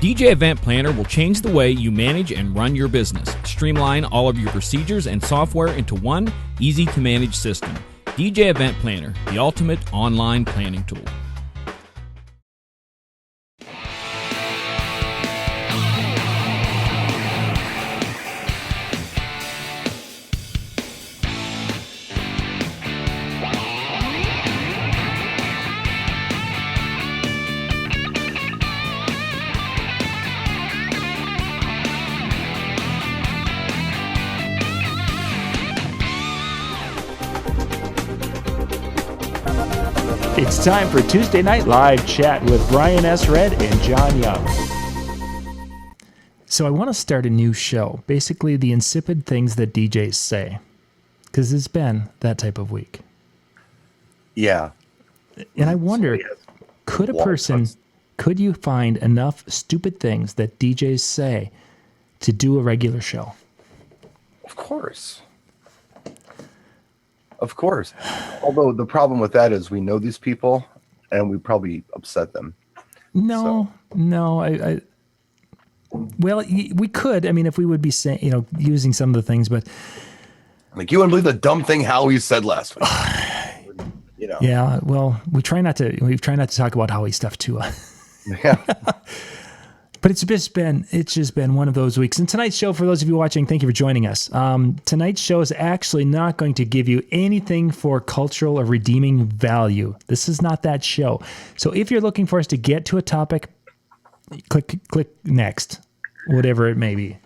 DJ Event Planner will change the way you manage and run your business. Streamline all of your procedures and software into one easy-to-manage system. DJ Event Planner, the ultimate online planning tool. It's time for Tuesday Night Live Chat with Brian S. Red and John Young. So I want to start a new show, basically the insipid things that DJs say, because it's been that type of week. Yeah. And I wonder, could you find enough stupid things that DJs say to do a regular show? Of course. Of course. Although the problem with that is we know these people and we probably upset them. No. Well, we could. I mean, if we would be saying, using some of the things, but like, you wouldn't believe the dumb thing Howie said last week. Yeah. Well, we try not to talk about Howie stuff too. Yeah. But it's just been one of those weeks. And tonight's show, for those of you watching, thank you for joining us. Tonight's show is actually not going to give you anything for cultural or redeeming value. This is not that show. So if you're looking for us to get to a topic, click next, whatever it may be.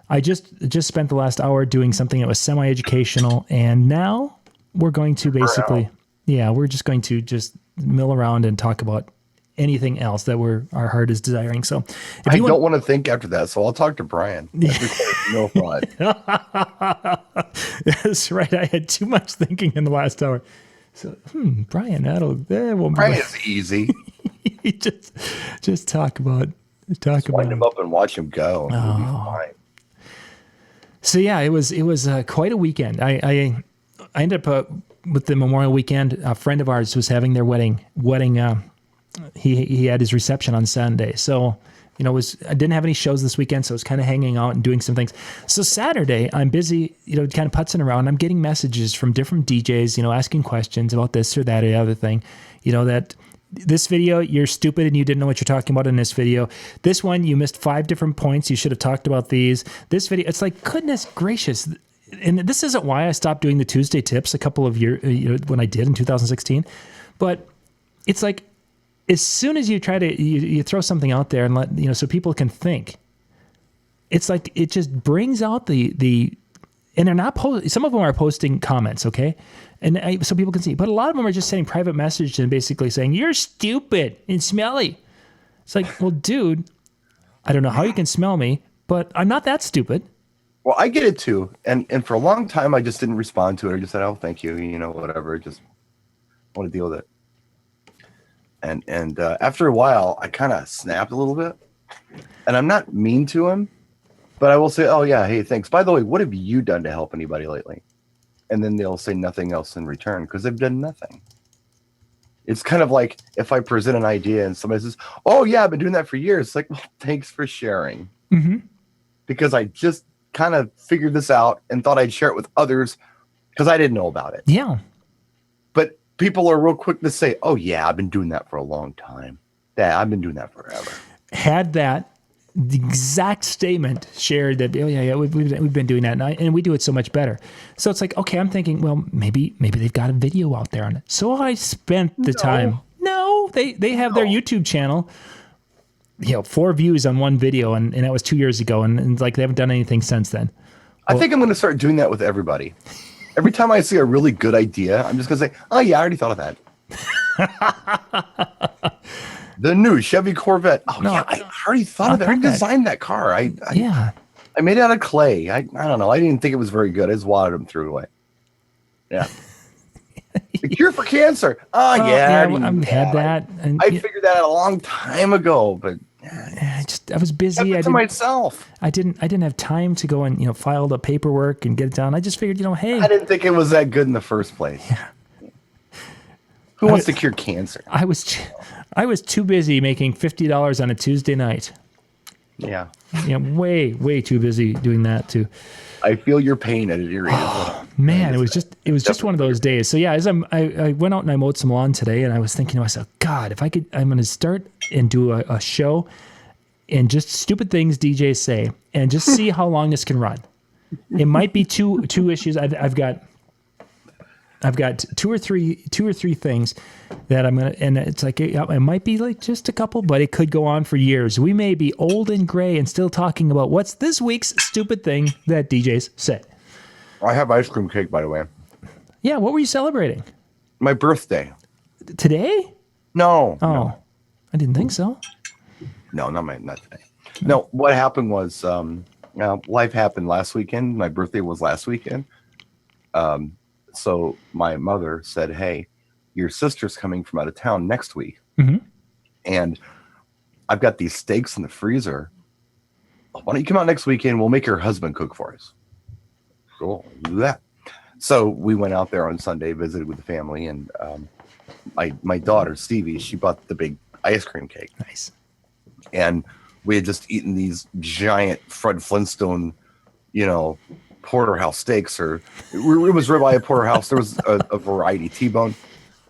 I just spent the last hour doing something that was semi-educational, and now we're going to basically, we're just going to just mill around and talk about anything else that our heart is desiring. So if I don't want to think after that, so I'll talk to Brian. No thought. That's right. I had too much thinking in the last hour. So Brian, Brian is easy. just talk about wind him up and watch him go. Oh. So yeah, it was quite a weekend. I ended up with the Memorial Weekend. A friend of ours was having their wedding. He had his reception on Sunday. So, I didn't have any shows this weekend, so I was kind of hanging out and doing some things. So Saturday, I'm busy, kind of putzing around. I'm getting messages from different DJs, asking questions about this or that or the other thing. That this video, you're stupid and you didn't know what you're talking about in this video. This one, you missed 5 different points. You should have talked about these. This video, it's like, goodness gracious. And this isn't why I stopped doing the Tuesday tips a couple of years, when I did in 2016. But it's like, as soon as you try to you throw something out there and let so people can think, it's like it just brings out the and they're not some of them are posting comments, okay, and so people can see, but a lot of them are just sending private messages and basically saying you're stupid and smelly. It's like, well, dude, I don't know how you can smell me, but I'm not that stupid. Well, I get it too, and for a long time I just didn't respond to it. I just said, oh, thank you, whatever. Just want to deal with it. And after a while, I kind of snapped a little bit. And I'm not mean to him, but I will say, oh, yeah, hey, thanks. By the way, what have you done to help anybody lately? And then they'll say nothing else in return because they've done nothing. It's kind of like if I present an idea and somebody says, oh, yeah, I've been doing that for years. It's like, well, thanks for sharing. Mm-hmm. Because I just kind of figured this out and thought I'd share it with others because I didn't know about it. Yeah. But people are real quick to say, oh, yeah, I've been doing that for a long time. Yeah, I've been doing that forever. Had the exact statement shared that, oh, yeah, we've been doing that, and we do it so much better. So it's like, okay, I'm thinking, well, maybe they've got a video out there on it. So I spent the time. No, they have their YouTube channel. 4 views on one video, and that was 2 years ago, and like they haven't done anything since then. I think I'm going to start doing that with everybody. Every time I see a really good idea, I'm just going to say, oh, yeah, I already thought of that. The new Chevy Corvette. Oh, no, yeah, I already thought of it. I designed that car. I made it out of clay. I don't know. I didn't think it was very good. I just wadded them through it away. Yeah. The cure for cancer. Oh, yeah. I had that. I figured that out a long time ago, but I was busy. I didn't have time to go and file the paperwork and get it done. I just figured, hey, I didn't think it was that good in the first place. Yeah. Who wants to cure cancer? I was too busy making $50 on a Tuesday night. Yeah. Way too busy doing that too. I feel your pain at your Man, it was just one of those days. So yeah, as I went out and I mowed some lawn today, and I was thinking to myself, God, if I could, I'm going to start and do a show and just stupid things DJs say, and just see how long this can run. It might be two issues. I've got two or three things that I'm gonna, and it's like it might be like just a couple, but it could go on for years. We may be old and gray and still talking about what's this week's stupid thing that DJs say. I have ice cream cake, by the way. Yeah, what were you celebrating? My birthday. Today? No. Oh, no. I didn't think so. No, not today. No, what happened was life happened last weekend. My birthday was last weekend. So my mother said, hey, your sister's coming from out of town next week. Mm-hmm. And I've got these steaks in the freezer. Why don't you come out next weekend? We'll make your husband cook for us. Cool, we'll do that. So we went out there on Sunday, visited with the family, and my daughter, Stevie, she bought the big ice cream cake. Nice. And we had just eaten these giant Fred Flintstone, porterhouse steaks, or it was ribeye at porterhouse. There was a variety. T-bone.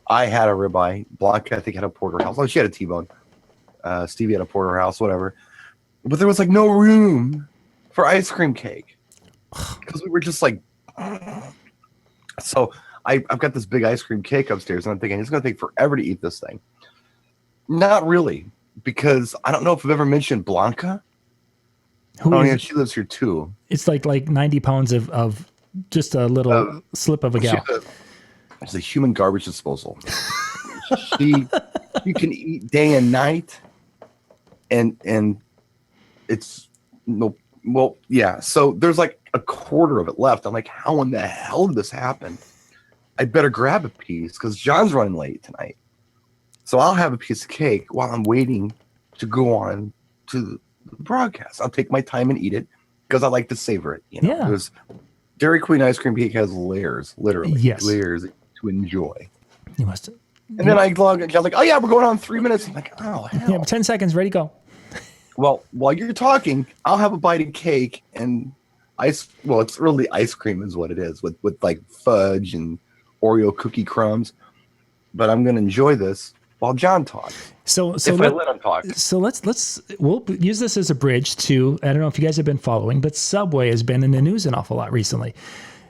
I had a ribeye. Blanca, I think, had a porterhouse. Oh, she had a T-bone. Stevie had a porterhouse, whatever. But there was like no room for ice cream cake because we were just like. So I've got this big ice cream cake upstairs, and I'm thinking it's going to take forever to eat this thing. Not really, because I don't know if I've ever mentioned Blanca. She lives here too. It's like 90 pounds of just a little slip of a gal. It's a human garbage disposal. You can eat day and night, and it's no. Well, yeah. So there's like a quarter of it left. I'm like, how in the hell did this happen? I better grab a piece because John's running late tonight. So I'll have a piece of cake while I'm waiting to go on to the broadcast. I'll take my time and eat it because I like to savor it. Yeah. Because Dairy Queen ice cream cake has layers, literally. Yes. Layers to enjoy. You must. And then I log in. I was like, oh yeah, we're going on 3 minutes. I'm like, oh hell. Yeah, 10 seconds, ready, go. Well, while you're talking, I'll have a bite of cake and ice. Well, it's really ice cream is what it is with like fudge and Oreo cookie crumbs. But I'm going to enjoy this while John talks. So if I let him talk. So we'll use this as a bridge to, I don't know if you guys have been following, but Subway has been in the news an awful lot recently.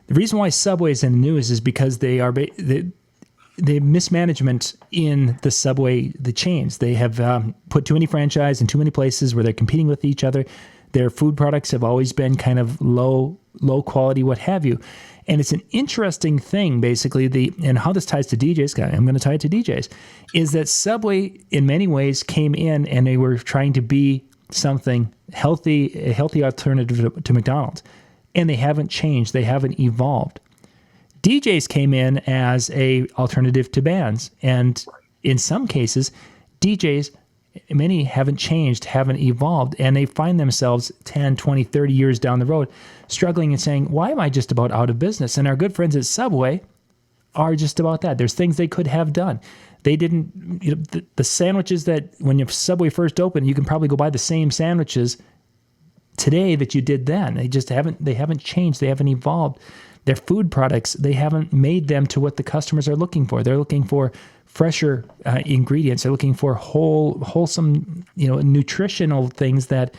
The reason why Subway is in the news is because they are the mismanagement in the Subway, the chains. They have put too many franchise in too many places where they're competing with each other. Their food products have always been kind of low quality, what have you. And it's an interesting thing, basically, and how this ties to DJs, I'm going to tie it to DJs, is that Subway in many ways came in and they were trying to be something healthy, a healthy alternative to McDonald's. And they haven't changed. They haven't evolved. DJs came in as a alternative to bands. And in some cases, DJs, many haven't changed, haven't evolved, and they find themselves 10, 20, 30 years down the road struggling and saying, why am I just about out of business? And our good friends at Subway are just about that. There's things they could have done. They didn't, the sandwiches that when your Subway first opened, you can probably go buy the same sandwiches today that you did then. They haven't changed. They haven't evolved. Their food products, they haven't made them to what the customers are looking for. They're looking for fresher ingredients. They're looking for wholesome, nutritional things that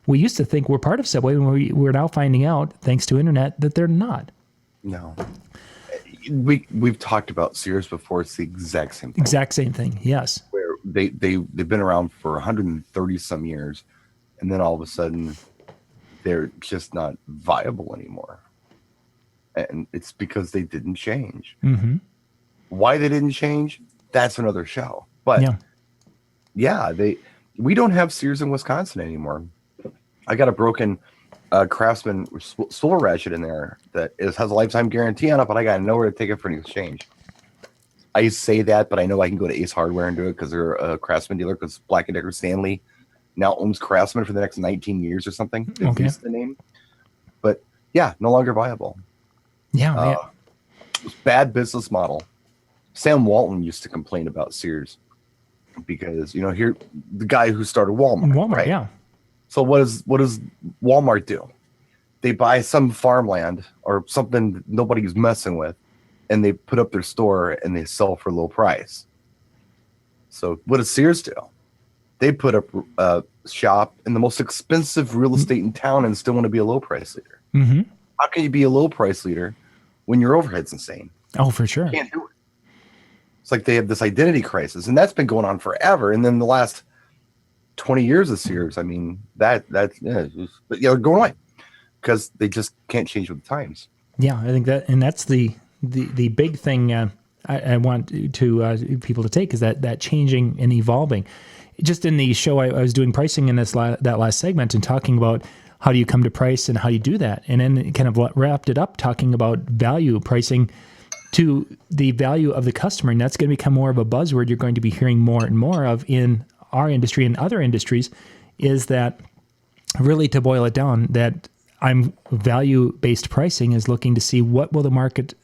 we used to think were part of Subway, and we're now finding out, thanks to internet, that they're not. No. We've talked about Sears before. It's the exact same thing. Exact same thing, yes. Where they've been around for 130 some years, and then all of a sudden they're just not viable anymore. And it's because they didn't change. Mm-hmm. Why they didn't change, that's another show. But we don't have Sears in Wisconsin anymore. I got a broken Craftsman solar ratchet in there that has a lifetime guarantee on it, but I got nowhere to take it for an exchange. I say that, but I know I can go to Ace Hardware and do it because they're a Craftsman dealer, because Black & Decker Stanley now owns Craftsman for the next 19 years or something. Okay. Is the name. But yeah, no longer viable. Yeah. Bad business model. Sam Walton used to complain about Sears because, here, the guy who started Walmart. Walmart, right? yeah. So what does Walmart do? They buy some farmland or something nobody's messing with, and they put up their store and they sell for low price. So what does Sears do? They put up a shop in the most expensive real estate in town and still want to be a low price leader. Mm-hmm. How can you be a low price leader when your overhead's insane? Oh, for sure. You can't do it. It's like they have this identity crisis, and that's been going on forever. And then the last 20 years of Sears, I mean, but they're going away because they just can't change with the times. Yeah, I think that's the big thing I want to people to take is that changing and evolving. Just in the show, I was doing pricing in that last segment and talking about how do you come to price and how do you do that, and then kind of wrapped it up talking about value pricing to the value of the customer, and that's going to become more of a buzzword you're going to be hearing more and more of in our industry and other industries. Is that really, to boil it down, that I'm value-based pricing is looking to see what will the market,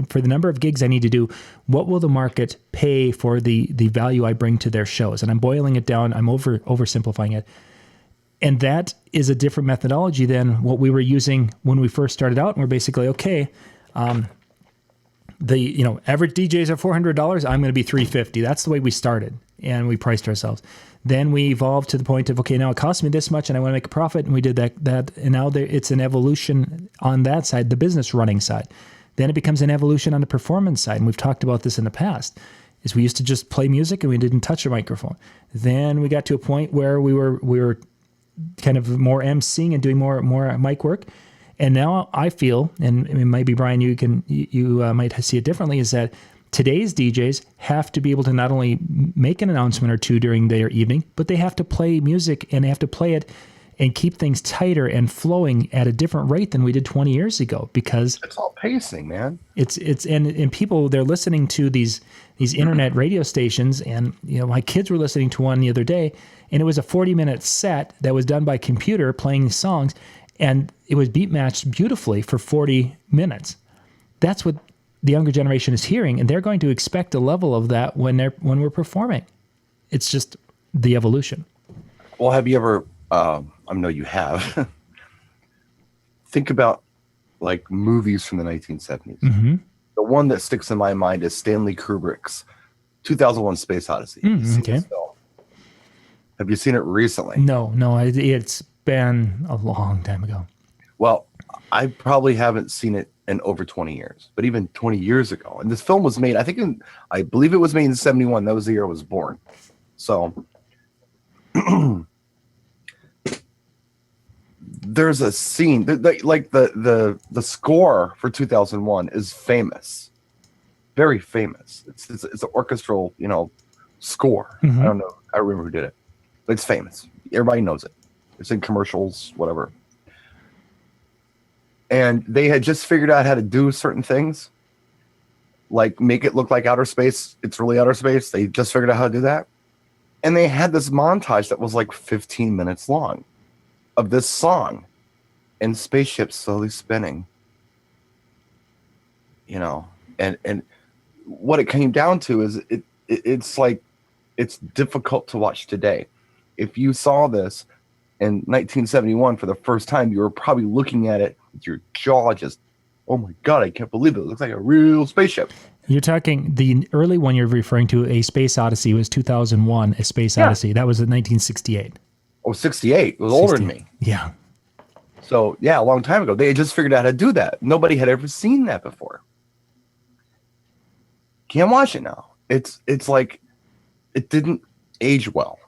for the number of gigs I need to do, what will the market pay for the value I bring to their shows? And I'm boiling it down. I'm oversimplifying it. And that is a different methodology than what we were using when we first started out. And we're basically, okay, the average DJs are $400. I'm going to be $350. That's the way we started, and we priced ourselves. Then we evolved to the point of, okay, now it costs me this much and I want to make a profit. And we did that. And now it's an evolution on that side, the business running side. Then it becomes an evolution on the performance side. And we've talked about this in the past, is we used to just play music and we didn't touch a microphone. Then we got to a point where we were kind of more emceeing and doing more mic work. And now I feel, and maybe Brian, you might see it differently, is that today's DJs have to be able to not only make an announcement or two during their evening, but they have to play music and they have to play it and keep things tighter and flowing at a different rate than we did 20 years ago, because it's all pacing, man. And people, they're listening to these internet radio stations, and my kids were listening to one the other day, and it was a 40-minute set that was done by computer playing songs, and it was beat matched beautifully for 40 minutes. That's what the younger generation is hearing, and they're going to expect a level of that when we're performing. It's just the evolution. Well, have you ever? I know you have. Think about like movies from the 1970s. Mm-hmm. The one that sticks in my mind is Stanley Kubrick's 2001: Space Odyssey. Okay. Have you seen it recently? No, it's been a long time ago. Well, I probably haven't seen it in over 20 years, but even 20 years ago. And this film was made, I believe it was made in 71. That was the year I was born. So there's a scene like the score for 2001 is famous, very famous. It's an orchestral, score. Mm-hmm. I don't know. I don't remember who did it, but it's famous. Everybody knows it. It's in commercials, whatever. And they had just figured out how to do certain things, like make it look like outer space. It's really outer space. They just figured out how to do that. And they had this montage that was like 15 minutes long of this song and spaceships slowly spinning, and what it came down to is it's like, it's difficult to watch today. If you saw this in 1971 for the first time, you were probably looking at it with your jaw just, oh my God, I can't believe it. It looks like a real spaceship. You're talking, the early one you're referring to, A Space Odyssey, was 2001, A Space Odyssey. That was in 1968. Oh, 68. It was older than me. Yeah. So, yeah, a long time ago. They had just figured out how to do that. Nobody had ever seen that before. Can't watch it now. It's like, it didn't age well.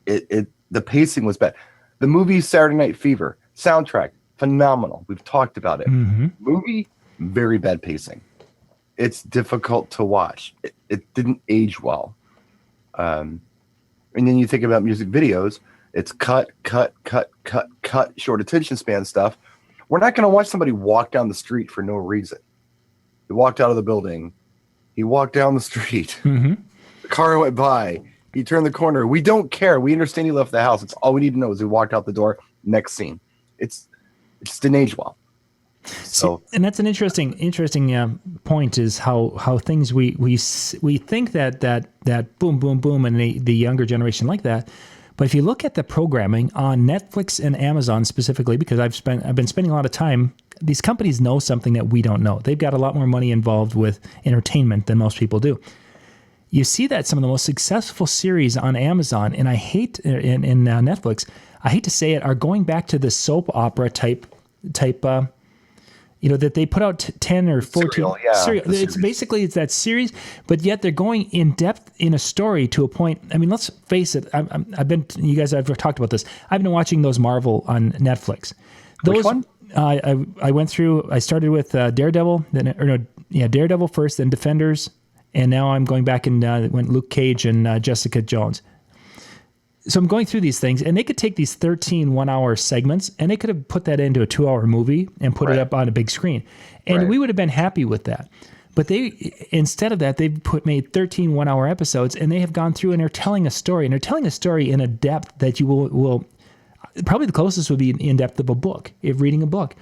The pacing was bad. The movie Saturday Night Fever, soundtrack, phenomenal. We've talked about it. Mm-hmm. Movie, very bad pacing. It's difficult to watch. It didn't age well. And then you think about music videos, it's cut, short attention span stuff. We're not going to watch somebody walk down the street for no reason. He walked out of the building. He walked down the street. Mm-hmm. The car went by. He turned the corner. We don't care. We understand he left the house. It's all we need to know is he walked out the door. Next scene. It just didn't age well. So, and that's an interesting point, is how things we think that boom boom boom, and the younger generation like that, But if you look at the programming on Netflix and Amazon specifically, because I've been spending a lot of time, these companies know something that we don't know. They've got a lot more money involved with entertainment than most people do. You see that some of the most successful series on Amazon, and I hate in Netflix, I hate to say it, are going back to the soap opera type that they put out 10 or 14. Serial. It's basically, it's that series, but yet they're going in depth in a story to a point. I mean, let's face it. You guys, I've talked about this. I've been watching those Marvel on Netflix. Which one? I went through, I started with Daredevil, Daredevil first, then Defenders. And now I'm going back and went Luke Cage and Jessica Jones. So I'm going through these things, and they could take these 13 one-hour segments, and they could have put that into a 2-hour movie and put it up on a big screen. And we would have been happy with that. But instead of that, they've made 13 one-hour episodes, and they have gone through and they're telling a story. And they're telling a story in a depth that you will probably the closest would be in depth of a book, if reading a book.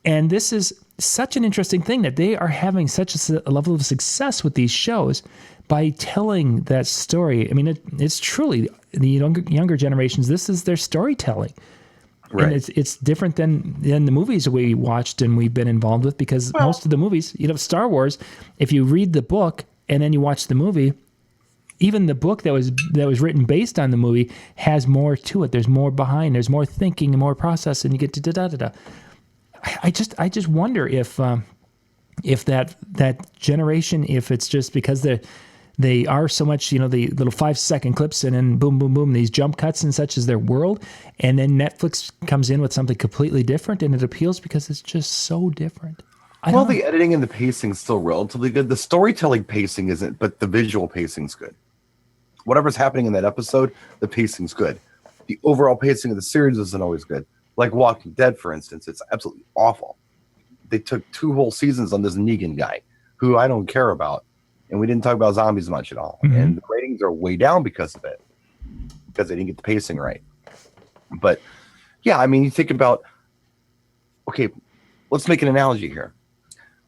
And this is such an interesting thing that they are having such a level of success with these shows by telling that story. I mean, it's truly the younger generations. This is their storytelling, and it's different than the movies we watched and we've been involved with, because most of the movies, Star Wars, if you read the book and then you watch the movie, even the book that was written based on the movie has more to it. There's more behind. There's more thinking and more process, and you get to da-da-da-da. I just wonder if that generation, if it's just because they are so much, the little 5-second clips and then boom, boom, boom, these jump cuts and such is their world. And then Netflix comes in with something completely different and it appeals because it's just so different. The editing and the pacing is still relatively good. The storytelling pacing isn't, but the visual pacing's good. Whatever's happening in that episode, the pacing's good. The overall pacing of the series isn't always good. Like Walking Dead, for instance, it's absolutely awful. They took 2 whole seasons on this Negan guy, who I don't care about, and we didn't talk about zombies much at all. Mm-hmm. And the ratings are way down because of it, because they didn't get the pacing right. But yeah, I mean, you think about, okay, let's make an analogy here.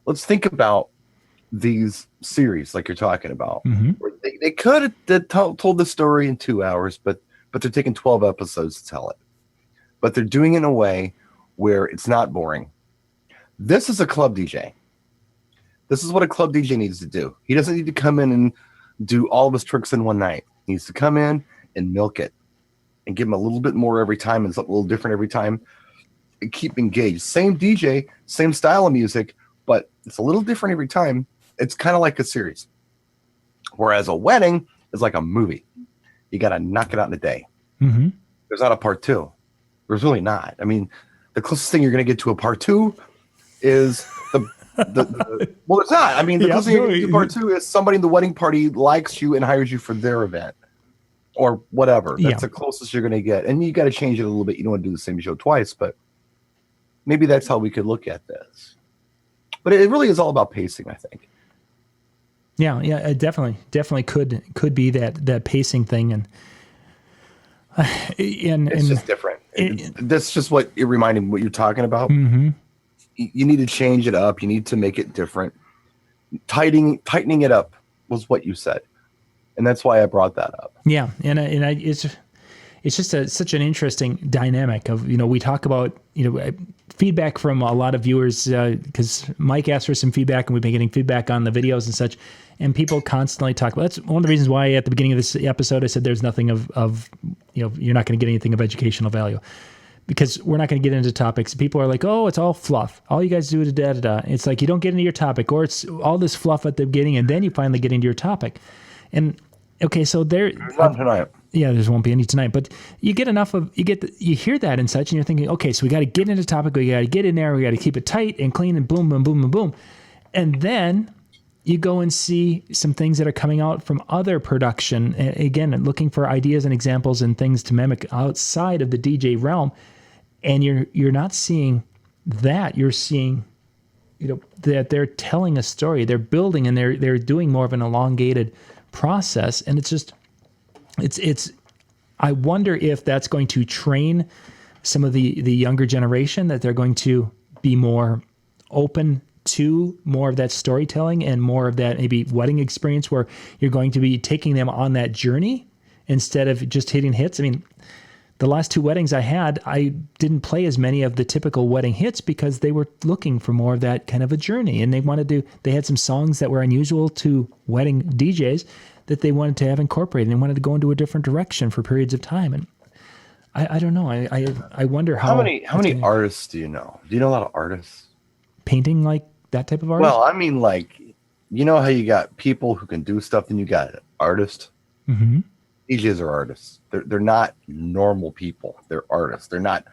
Let's think about these series like you're talking about. Mm-hmm. Where they could have told the story in 2 hours, but they're taking 12 episodes to tell it. But they're doing it in a way where it's not boring. This is a club DJ. This is what a club DJ needs to do. He doesn't need to come in and do all of his tricks in one night. He needs to come in and milk it and give him a little bit more every time and something a little different every time and keep engaged. Same DJ, same style of music, but it's a little different every time. It's kind of like a series. Whereas a wedding is like a movie. You got to knock it out in a day. Mm-hmm. There's not a part 2. There's really not. I mean, the closest thing you're going to get to a part 2 is well, it's not. I mean, the closest thing you're going to get to part 2 is somebody in the wedding party likes you and hires you for their event or whatever. That's the closest you're going to get. And you got to change it a little bit. You don't want to do the same show twice, but maybe that's how we could look at this. But it really is all about pacing, I think. Yeah, it definitely could be that pacing thing, and it's just different. That's just what it reminded me what you're talking about. Mm-hmm. You need to change it up. You need to make it different. Tightening it up was what you said, and that's why I brought that up. Yeah, it's just such an interesting dynamic of we talk about feedback from a lot of viewers because Mike asked for some feedback and we've been getting feedback on the videos and such. And people constantly talk about. That's one of the reasons why at the beginning of this episode I said there's nothing of you're not going to get anything of educational value, because we're not going to get into topics. People are like, oh, it's all fluff. All you guys do is da da da. It's like you don't get into your topic, or it's all this fluff at the beginning, and then you finally get into your topic. And okay, so there's none tonight. Yeah, there won't be any tonight. But you get enough of you hear that and such, and you're thinking, okay, so we got to get into the topic. We got to get in there. We got to keep it tight and clean, and boom, boom, boom, boom, boom, and then you go and see some things that are coming out from other production. Again, looking for ideas and examples and things to mimic outside of the DJ realm. And you're not seeing that. You're seeing, that they're telling a story. They're building and they're doing more of an elongated process. And it's just, it's. I wonder if that's going to train some of the younger generation, that they're going to be more open to more of that storytelling and more of that maybe wedding experience where you're going to be taking them on that journey instead of just hitting hits. I mean, the last 2 weddings I had, I didn't play as many of the typical wedding hits because they were looking for more of that kind of a journey. And they had some songs that were unusual to wedding DJs that they wanted to have incorporated and wanted to go into a different direction for periods of time. And I don't know. I wonder how many artists do you know? Do you know a lot of artists? Painting like that type of artist? Well, I mean, like, you know how you got people who can do stuff, then you got artists. Mm-hmm. DJs are artists. They're not normal people. They're artists. They're not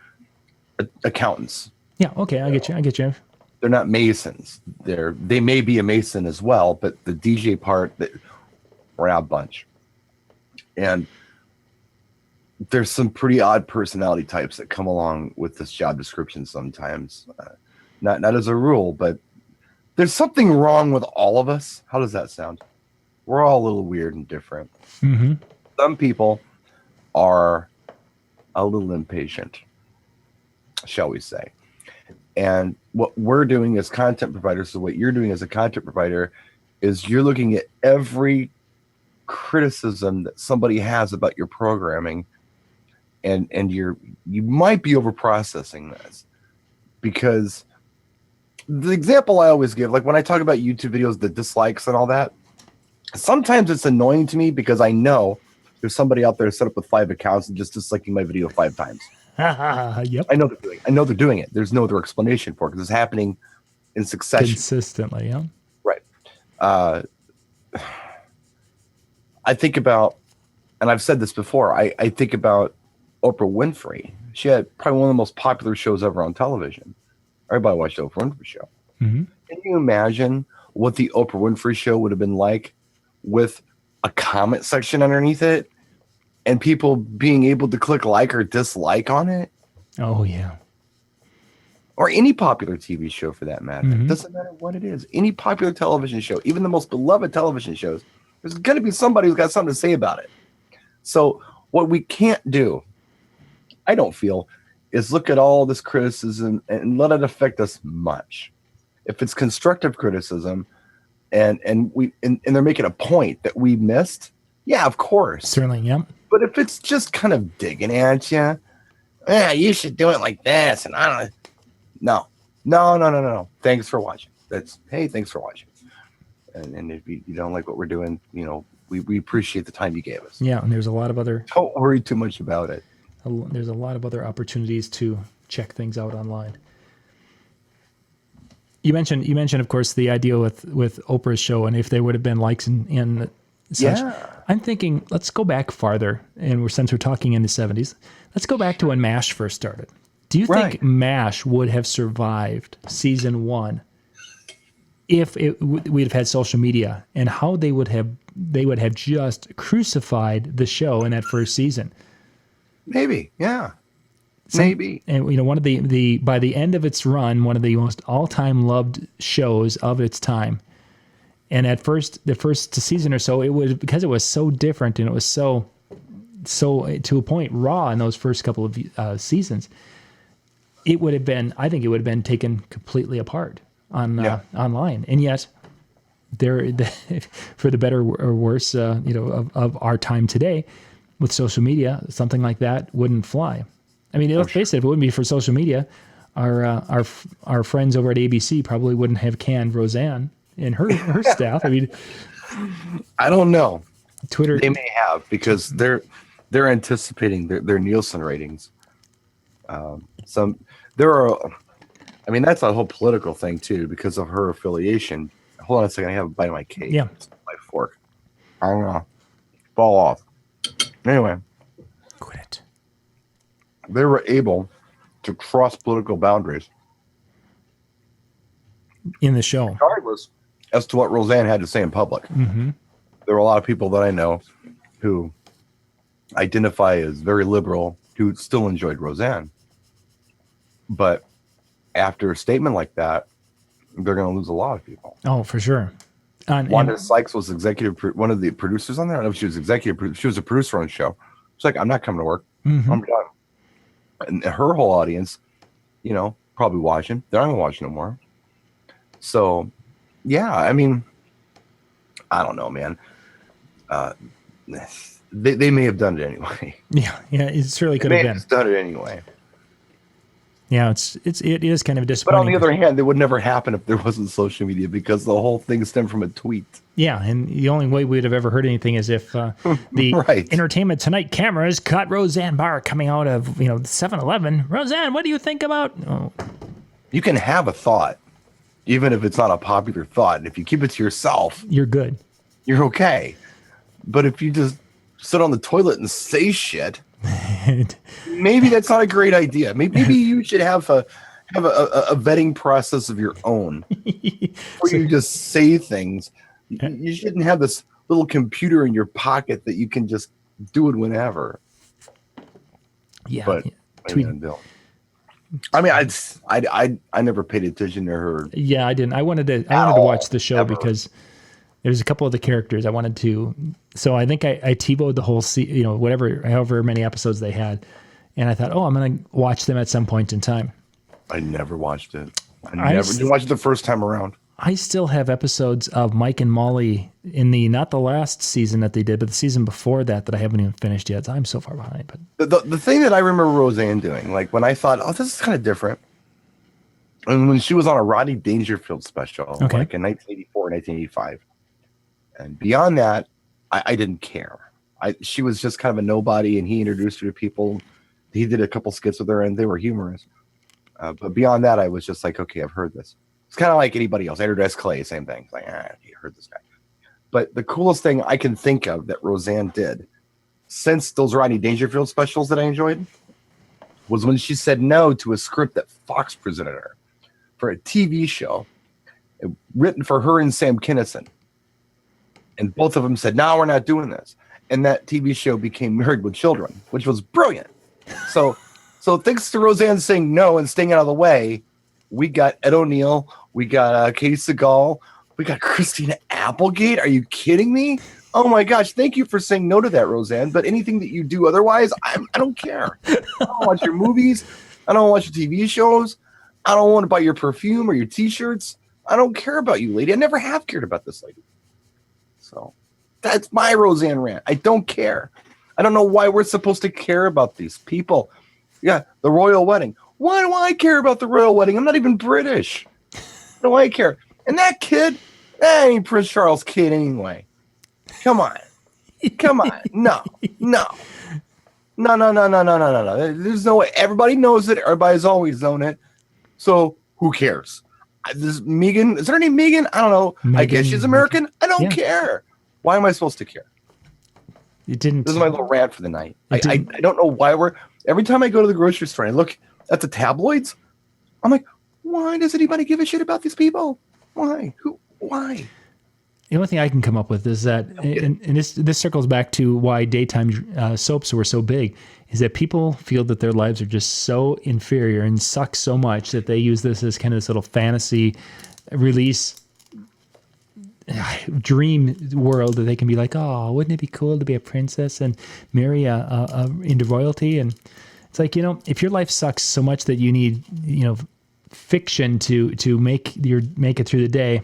accountants. Yeah. Okay. I get you. They're not masons. They may be a mason as well, but the DJ part, we're a bunch. And there's some pretty odd personality types that come along with this job description sometimes. Not as a rule, but there's something wrong with all of us. How does that sound? We're all a little weird and different. Mm-hmm. Some people are a little impatient, shall we say. And what we're doing as content providers, so what you're doing as a content provider, is you're looking at every criticism that somebody has about your programming, and you might be overprocessing this. Because the example I always give, like when I talk about YouTube videos, the dislikes and all that, sometimes it's annoying to me because I know there's somebody out there set up with 5 accounts and just disliking my video 5 times. Yep. I know they're doing it. There's no other explanation for it because it's happening in succession. Consistently, yeah. Right. I think about, and I've said this before, I think about Oprah Winfrey. She had probably one of the most popular shows ever on television. Everybody watched the Oprah Winfrey show. Mm-hmm. Can you imagine what the Oprah Winfrey show would have been like with a comment section underneath it and people being able to click like or dislike on it? Oh, yeah. Or any popular TV show for that matter. Mm-hmm. It doesn't matter what it is. Any popular television show, even the most beloved television shows, there's going to be somebody who's got something to say about it. So what we can't do, I don't feel, is look at all this criticism and let it affect us much. If it's constructive criticism and they're making a point that we missed, yeah, of course. Certainly, yeah. But if it's just kind of digging at you, you should do it like this, and I don't know. No. Thanks for watching. Thanks for watching. And if you don't like what we're doing, we appreciate the time you gave us. Yeah, and there's a lot of other. Don't worry too much about it. There's a lot of other opportunities to check things out online. You mentioned, of course, the idea with Oprah's show, and if there would have been likes and such. Yeah. I'm thinking, let's go back farther, and since we're talking in the 70s, let's go back to when MASH first started. Do you think MASH would have survived season 1 if we'd have had social media, and how they would have just crucified the show in that first season? Maybe, yeah. Maybe. And one of the by the end of its run, one of the most all-time loved shows of its time. And at first, the first season or so, it was because it was so different and it was so to a point raw in those first couple of seasons. It would have been, I think, it would have been taken completely apart online. And yet, for the better or worse, of our time today, with social media, something like that wouldn't fly. I mean, let's face it, if it wouldn't be for social media, our friends over at ABC probably wouldn't have canned Roseanne and her staff. I mean, I don't know. Twitter, they may have, because they're anticipating their Nielsen ratings. That's a whole political thing too, because of her affiliation. Hold on a second, I have a bite of my cake. Yeah, my fork. I don't know. Fall off. Anyway, quit it. They were able to cross political boundaries in the show, regardless as to what Roseanne had to say in public. Mm-hmm. There were a lot of people that I know who identify as very liberal who still enjoyed Roseanne, but after a statement like that, they're going to lose a lot of people. Oh, for sure. Wanda Sykes was one of the producers on there. I don't know if she was executive. She was a producer on the show. She's like, I'm not coming to work. Mm-hmm. I'm done. And her whole audience, probably watching. They're not going to watch no more. So, yeah, I mean, I don't know, man. they may have done it anyway. Yeah, it certainly could They have may been. have done it anyway. Yeah, it is kind of But disappointing. on the other hand, it would never happen if there wasn't social media because the whole thing stemmed from a tweet. Yeah, and the only way we'd have ever heard anything is if the Right. Entertainment Tonight cameras caught Roseanne Barr coming out of 7-Eleven. Roseanne, what do you think about? Oh, You can have a thought, even if it's not a popular thought. And if you keep it to yourself, you're good. you're okay. But if you just sit on the toilet and say shit, maybe that's not a great idea. Maybe you should have a vetting process of your own where you just say things. You shouldn't have this little computer in your pocket that you can just do it whenever. Yeah, But Bill. I mean, I never paid attention to her. yeah, I didn't. I wanted to watch the show because there's a couple of the characters I wanted to. So I think I TiVo'd the whole however many episodes they had, and I thought, I'm going to watch them at some point in time. I never watched it. I didn't watch it the first time around. I still have episodes of Mike and Molly in not the last season that they did, but the season before that I haven't even finished yet. So I'm so far behind. But The thing that I remember Roseanne doing, like when I thought, this is kind of different, and when she was on a Rodney Dangerfield special, like in 1984, 1985, and beyond that, I didn't care. She was just kind of a nobody, and he introduced her to people. He did a couple skits with her, and they were humorous. But beyond that, I was just like, okay, I've heard this. It's kind of like anybody else. Andrew Dice Clay, same thing. It's like, you heard this guy. But the coolest thing I can think of that Roseanne did since those Rodney Dangerfield specials that I enjoyed was when she said no to a script that Fox presented her for a TV show written for her and Sam Kinison. And both of them said, no, we're not doing this. And that TV show became Married with Children, which was brilliant. So thanks to Roseanne saying no and staying out of the way, we got Ed O'Neill, we got Katie Seagal, we got Christina Applegate. Are you kidding me? Oh my gosh, thank you for saying no to that, Roseanne. But anything that you do otherwise, I don't care. I don't watch your movies. I don't watch your TV shows. I don't want to buy your perfume or your T-shirts. I don't care about you, lady. I never have cared about this lady. So that's my Roseanne rant. I don't care. I don't know why we're supposed to care about these people. Yeah, the royal wedding. Why do I care about the royal wedding? I'm not even British. Why do I care? And that kid, that ain't Prince Charles' kid anyway. Come on. No. There's no way. Everybody knows it. Everybody's always known it. So who cares? This Megan, is her name Megan? I don't know. Megan, I guess she's American. I don't care. Why am I supposed to care? It didn't. This is my little rant for the night. I don't know why every time I go to the grocery store and I look at the tabloids, I'm like, why does anybody give a shit about these people? Why? Why? The only thing I can come up with is that, and this circles back to why daytime soaps were so big, is that people feel that their lives are just so inferior and suck so much that they use this as kind of this little fantasy release dream world that they can be like, oh, wouldn't it be cool to be a princess and marry into royalty? And it's like, if your life sucks so much that you need, fiction to make it through the day.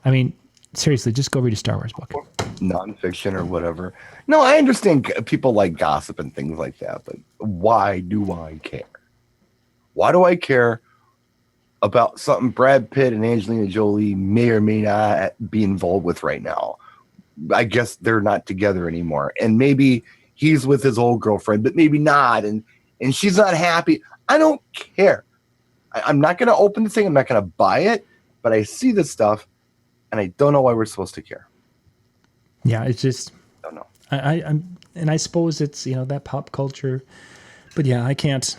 I mean, seriously, just go read a Star Wars book. Nonfiction or whatever. No, I understand people like gossip and things like that, but why do I care? Why do I care about something Brad Pitt and Angelina Jolie may or may not be involved with right now? I guess they're not together anymore. And maybe he's with his old girlfriend, but maybe not. And she's not happy. I don't care. I'm not going to open the thing. I'm not going to buy it, but I see this stuff. And I don't know why we're supposed to care. Yeah, it's just I don't know. I suppose it's that pop culture, but yeah, I can't.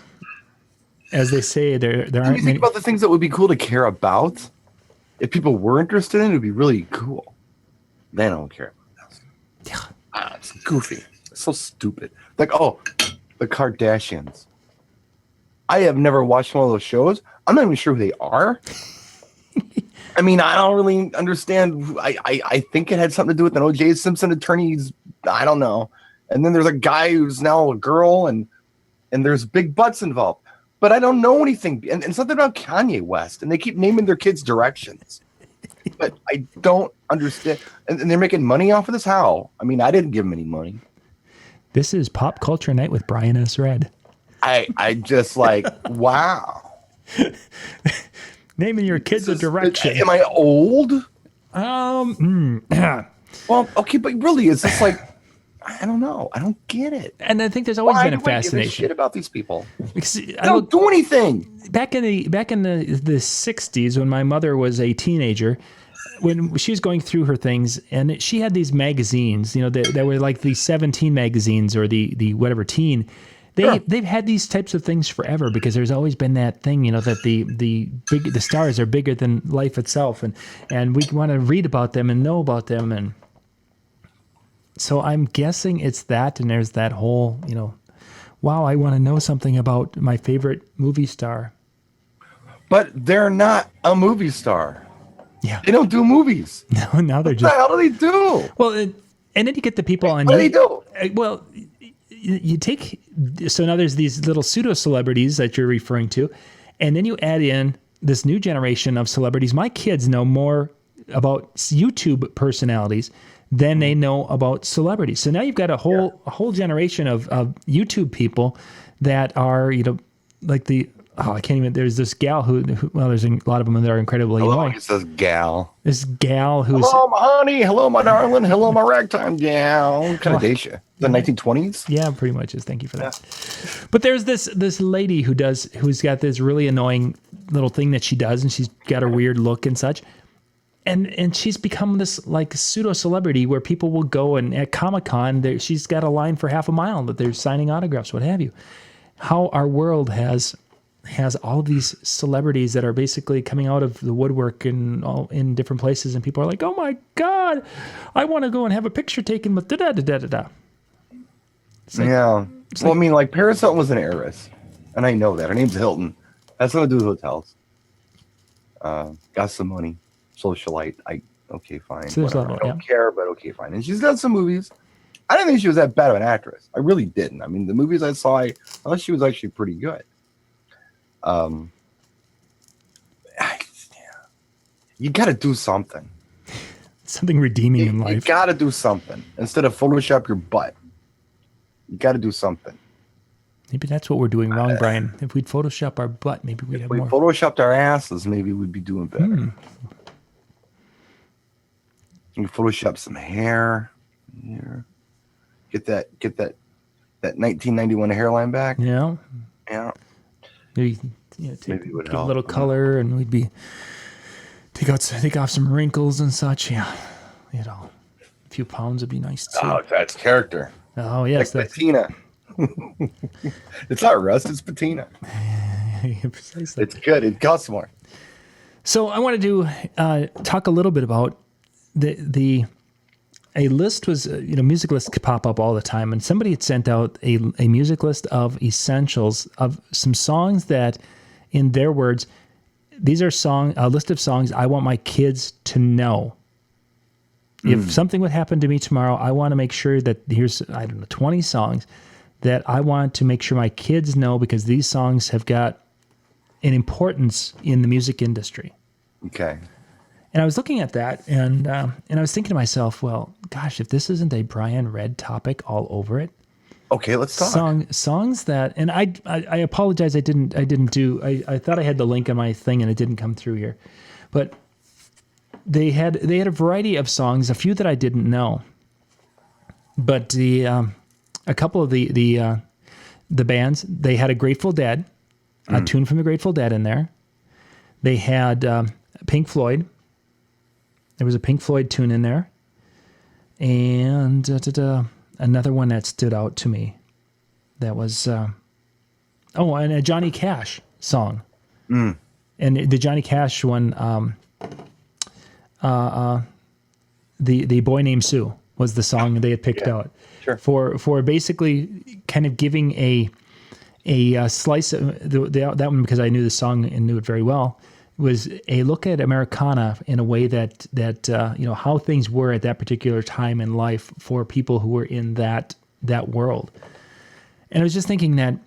As they say, there aren't many. Think about the things that would be cool to care about. If people were interested in it, would be really cool. Then I don't care about that. Yeah, it's goofy. It's so stupid. Like, the Kardashians. I have never watched one of those shows. I'm not even sure who they are. I mean, I don't really understand. I think it had something to do with an O.J. Simpson attorney's. I don't know. And then there's a guy who's now a girl, and there's big butts involved. But I don't know anything. And something about Kanye West, and they keep naming their kids Directions. But I don't understand. And they're making money off of this. How? I mean, I didn't give them any money. This is Pop Culture Night with Brian S. Red. I just like, wow. Naming your kids a direction. Am I old? Yeah. Well, okay, but really, it's just like, I don't know. I don't get it. And I think there's always been a fascination. Why do I give a shit about these people? Because They don't do anything. Back in the 60s, when my mother was a teenager, when she was going through her things, and she had these magazines, that were like the 17 magazines or the whatever teen. They've had these types of things forever because there's always been that thing, that the stars are bigger than life itself, and we want to read about them and know about them, and so I'm guessing it's that, and there's that whole, wow, I want to know something about my favorite movie star. But they're not a movie star. Yeah, they don't do movies. No, now they're just. What the hell do they do? Well, and then you get the people on. What do they do? Well, you take, so now there's these little pseudo celebrities that you're referring to, and then you add in this new generation of celebrities. My kids know more about YouTube personalities than they know about celebrities. So now you've got a whole generation of YouTube people that are, like I can't even, there's this gal who there's a lot of them that are incredibly annoying. It says gal. This gal who's... Hello, my honey. Hello, my darling. Hello, my ragtime gal. Kind of Dacia. The 1920s? Yeah, pretty much is. Thank you for that. But there's this lady who's got this really annoying little thing that she does, and she's got a weird look and such. And she's become this like pseudo celebrity where people will go, and at Comic-Con, she's got a line for half a mile that they're signing autographs, what have you. How our world has all of these celebrities that are basically coming out of the woodwork and all in different places, and people are like, "Oh my God, I want to go and have a picture taken with da da da da da." Yeah. Well, I mean, like Paris Hilton was an heiress, and I know that her name's Hilton. Has something to do with hotels. Got some money, socialite. Okay, fine. So I don't care, but okay, fine. And she's done some movies. I didn't think she was that bad of an actress. I really didn't. I mean, the movies I saw, I thought she was actually pretty good. You got to do something. Something redeeming in life. You got to do something instead of Photoshop your butt. You got to do something. Maybe that's what we're doing wrong, Brian. If we'd Photoshop our butt, maybe we'd have more. If we Photoshopped our asses, maybe we'd be doing better. You Photoshop some hair. Here. Get that 1991 hairline back. Yeah. Yeah. Maybe maybe it would give help. a little color, and we'd be take off some wrinkles and such. Yeah, a few pounds would be nice too. Oh, that's character. Oh yes, like patina. It's not rust; it's patina. Precisely. It's good. It costs more. So I want to talk a little bit about a list was, music lists could pop up all the time, and somebody had sent out a music list of essentials of some songs that, in their words, these are a list of songs I want my kids to know. If something would happen to me tomorrow, I want to make sure that here's, 20 songs that I want to make sure my kids know, because these songs have got an importance in the music industry. Okay. And I was looking at that, and I was thinking to myself, well, gosh, if this isn't a Brian Red topic all over it. Okay, let's talk. Songs that, and I apologize, I thought I had the link on my thing and it didn't come through here, but they had a variety of songs, a few that I didn't know, but a couple of the bands, they had a Grateful Dead, a tune from the Grateful Dead in there. They had Pink Floyd. There was a Pink Floyd tune in there. And another one that stood out to me. That was, and a Johnny Cash song. And the Johnny Cash one, the Boy Named Sue was the song they had picked out. Sure. For basically kind of giving a slice of that one, because I knew the song and knew it very well, was a look at Americana in a way that how things were at that particular time in life for people who were in that world. And I was just thinking that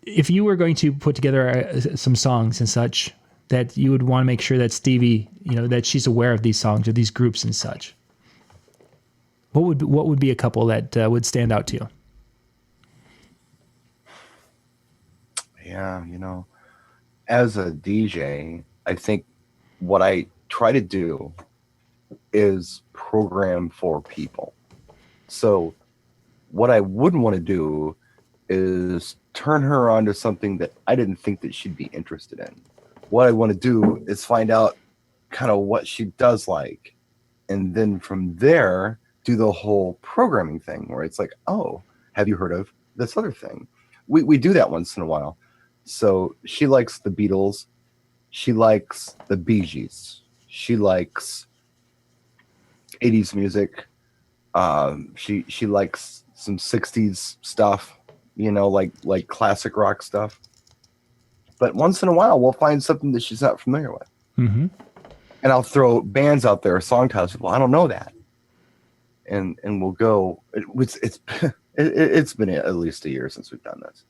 if you were going to put together some songs and such that you would want to make sure that Stevie, that she's aware of these songs or these groups and such? What would be a couple that would stand out to you? Yeah, as a DJ, I think what I try to do is program for people. So what I wouldn't want to do is turn her on to something that I didn't think that she'd be interested in. What I want to do is find out kind of what she does like. And then from there, do the whole programming thing where it's like, oh, have you heard of this other thing? We do that once in a while. So she likes the Beatles. She likes the Bee Gees. She likes 80s music. She likes some 60s stuff, like classic rock stuff. But once in a while, we'll find something that she's not familiar with. Mm-hmm. And I'll throw bands out there, song titles. Well, I don't know that. And we'll go. It's been at least a year since we've done this.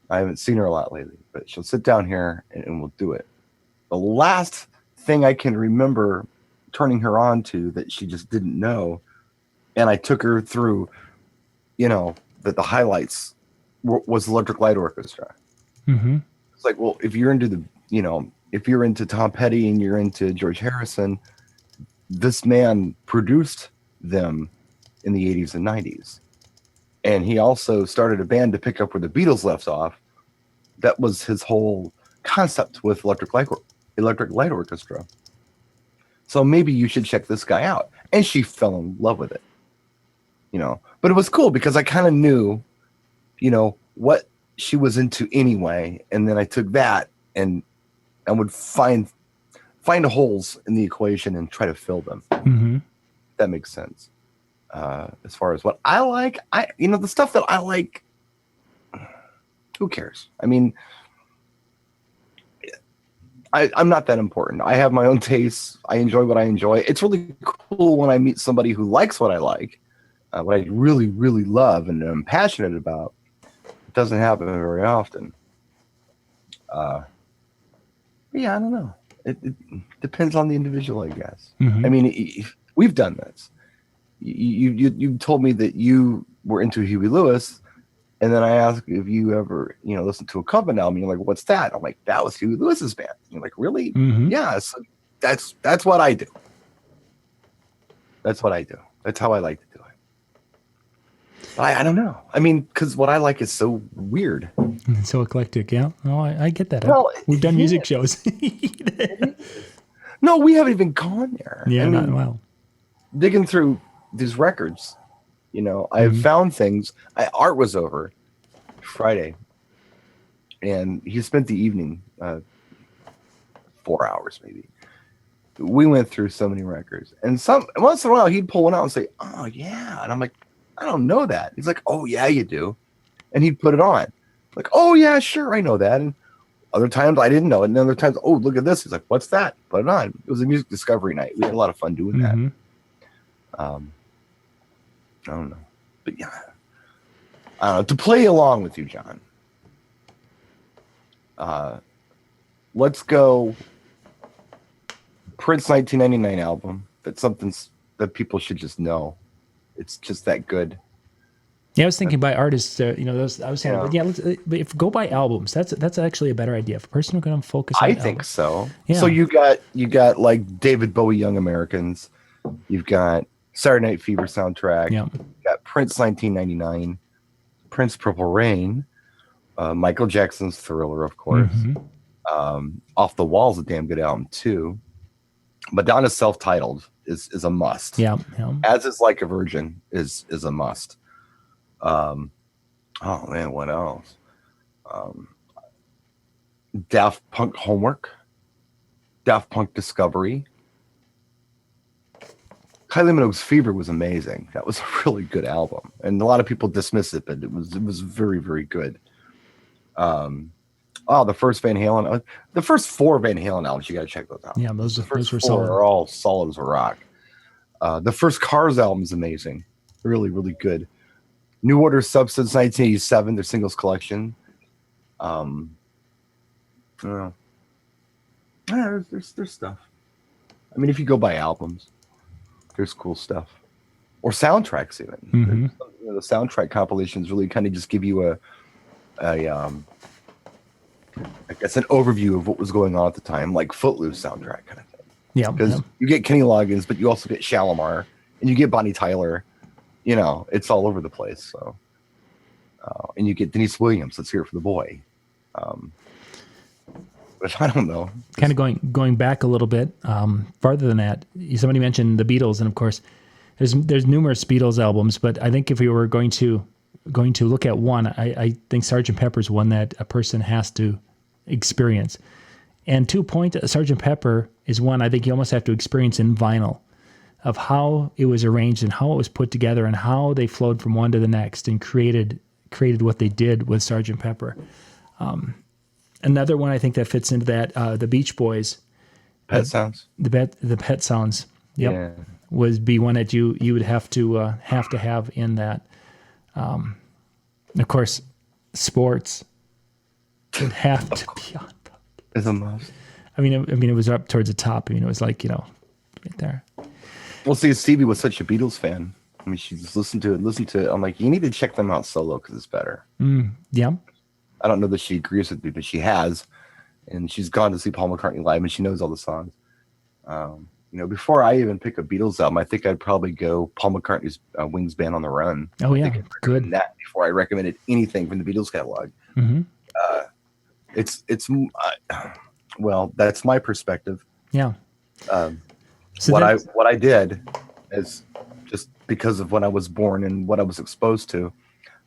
I haven't seen her a lot lately, but she'll sit down here and we'll do it. The last thing I can remember turning her on to that she just didn't know, and I took her through, the highlights was Electric Light Orchestra. Mm-hmm. It's like, well, if you're into if you're into Tom Petty and you're into George Harrison, this man produced them in the 80s and 90s. And he also started a band to pick up where the Beatles left off. That was his whole concept with Electric Light Orchestra. So maybe you should check this guy out. And she fell in love with it. But it was cool because I kind of knew, what she was into anyway. And then I took that and I would find holes in the equation and try to fill them. Mm-hmm. That makes sense. As far as what I like, the stuff that I like, who cares? I mean, I'm not that important. I have my own tastes. I enjoy what I enjoy. It's really cool when I meet somebody who likes what I like, what I really, really love and am passionate about. It doesn't happen very often. Yeah, I don't know. It depends on the individual, I guess. Mm-hmm. I mean, we've done this. You told me that you were into Huey Lewis, and then I asked if you ever listened to a Coven album. You're like, what's that? I'm like, that was Huey Lewis's band. You're like, really? Mm-hmm. Yeah. So that's what I do. That's what I do. That's how I like to do it. But I don't know. I mean, because what I like is so weird. So eclectic, yeah. Oh, I get that. Well, we've done music shows. No, we haven't even gone there. Yeah, I mean, not in a while. Digging through these records, I have found things. Art was over Friday, and he spent the evening, 4 hours maybe. We went through so many records, and once in a while he'd pull one out and say, "Oh yeah," and I'm like, "I don't know that." He's like, "Oh yeah, you do," and he'd put it on, like, "Oh yeah, sure, I know that." And other times I didn't know it, and other times, "Oh, look at this." He's like, "What's that?" Put it on. It was a music discovery night. We had a lot of fun doing that. I don't know, but yeah, I don't know. To play along with you, John, let's go Prince 1999 album. That's something that people should just know. It's just that good. Yeah, I was thinking by artists. I was saying, but if go by albums, that's actually a better idea. If a person who can focus on I think albums. so. Yeah. So you got like David Bowie, Young Americans. You've got Saturday Night Fever soundtrack. Yeah. You've got Prince 1999, Prince Purple Rain, Michael Jackson's Thriller, of course. Mm-hmm. Off the Wall's a damn good album too. Madonna's Self-Titled is a must. Yeah. As is Like a Virgin is a must. Oh man, what else? Daft Punk Homework, Daft Punk Discovery. Kylie Minogue's Fever was amazing. That was a really good album, and a lot of people dismiss it, but it was very, very good. The first Van Halen, the first 4 Van Halen albums, you got to check those out. Yeah, those were 4 solid. are all solid as a rock. The first Cars album is amazing, really, really good. New Order Substance 1987, their singles collection. There's stuff. I mean, if you go by albums, there's cool stuff, or soundtracks even. Mm-hmm. The soundtrack compilations really kind of just give you I guess an overview of what was going on at the time, like Footloose soundtrack kind of thing. Yeah, because you get Kenny Loggins, but you also get Shalimar, and you get Bonnie Tyler. You know, it's all over the place. So, and you get Denise Williams. Let's hear it for the boy. But I don't know. Kind of going back a little bit farther than that. Somebody mentioned the Beatles, and of course, there's numerous Beatles albums. But I think if we were going to look at one, I think Sgt. Pepper's one that a person has to experience. And to a point, Sgt. Pepper is one I think you almost have to experience in vinyl, of how it was arranged and how it was put together and how they flowed from one to the next and created what they did with Sgt. Pepper. Another one I think that fits into that, the Beach Boys. Pet Sounds. The Pet Sounds. Yep. Yeah. Would be one that you would have to have in that. Of course, sports would have to be on. Is a must. I mean, it was up towards the top. I mean, it was like, right there. Well, see, Stevie was such a Beatles fan. I mean, she just listened to it. I'm like, you need to check them out solo because it's better. Yeah. I don't know that she agrees with me, but she has, and she's gone to see Paul McCartney live, and she knows all the songs. Before I even pick a Beatles album, I think I'd probably go Paul McCartney's Wings Band on the Run. Oh yeah, good. That before I recommended anything from the Beatles catalog. Mm-hmm. Well, that's my perspective. Yeah. What I did is just because of when I was born and what I was exposed to,